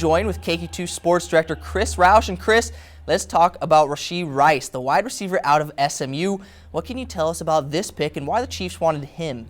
Joined with KQ2 Sports Director Chris Roush. And Chris, let's talk about Rashee Rice, the wide receiver out of SMU. What can you tell us about this pick and why the Chiefs wanted him?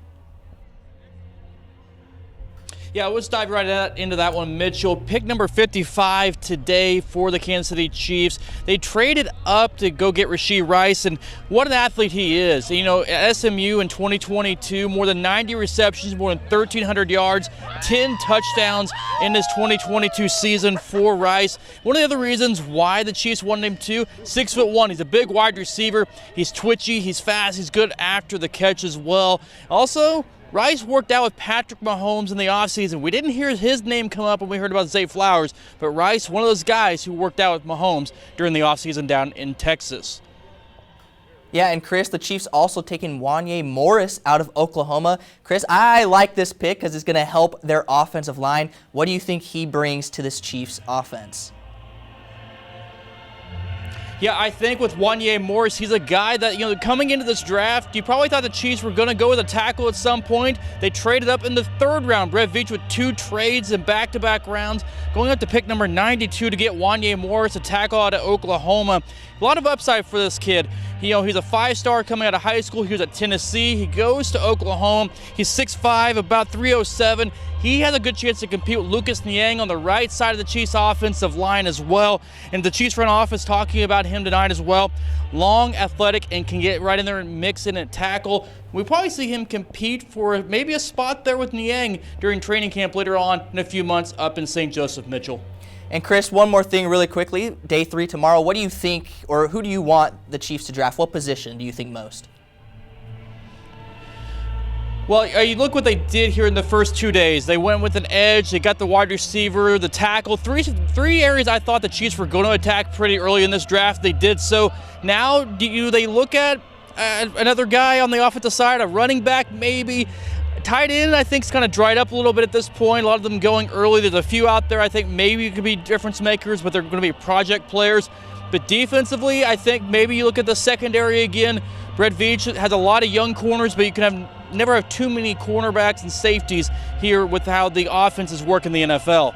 Yeah, let's dive right into that one, Mitchell. Pick number 55 today for the Kansas City Chiefs. They traded up to go get Rashee Rice, and what an athlete he is. You know, at SMU in 2022, more than 90 receptions, more than 1,300 yards, 10 touchdowns in this 2022 season for Rice. One of the other reasons why the Chiefs wanted him too, 6'1". He's a big wide receiver. He's twitchy, he's fast, he's good after the catch as well. Also, Rice worked out with Patrick Mahomes in the offseason. We didn't hear his name come up when we heard about Zay Flowers, but Rice, one of those guys who worked out with Mahomes during the offseason down in Texas. Yeah, and Chris, the Chiefs also taking Wanya Morris out of Oklahoma. Chris, I like this pick because it's going to help their offensive line. What do you think he brings to this Chiefs offense? Yeah, I think with Wanya Morris, he's a guy that, you know, coming into this draft, you probably thought the Chiefs were going to go with a tackle at some point. They traded up in the third round. Brett Veach with 2 trades in back-to-back rounds, going up to pick number 92 to get Wanya Morris, a tackle out of Oklahoma. A lot of upside for this kid. You know, he's a 5-star coming out of high school. He was at Tennessee. He goes to Oklahoma. He's 6'5", about 307. He has a good chance to compete with Lucas Niang on the right side of the Chiefs offensive line as well. And the Chiefs front office talking about him tonight as well. Long, athletic, and can get right in there and mix in and tackle. We probably see him compete for maybe a spot there with Niang during training camp later on in a few months up in St. Joseph, Mitchell. And Chris, one more thing really quickly. Day 3 tomorrow. What do you think, or who do you want the Chiefs to draft? What position do you think most? Well, you look what they did here in the first 2 days. They went with an edge. They got the wide receiver, the tackle. Three areas I thought the Chiefs were going to attack pretty early in this draft. They did so. Now, do they look at another guy on the offensive side, a running back maybe? Tight end, I think, is kind of dried up a little bit at this point. A lot of them going early. There's a few out there I think maybe could be difference makers, but they're going to be project players. But defensively, I think maybe you look at the secondary again. Brett Veach has a lot of young corners, but you can never have too many cornerbacks and safeties here with how the offense is working in the NFL.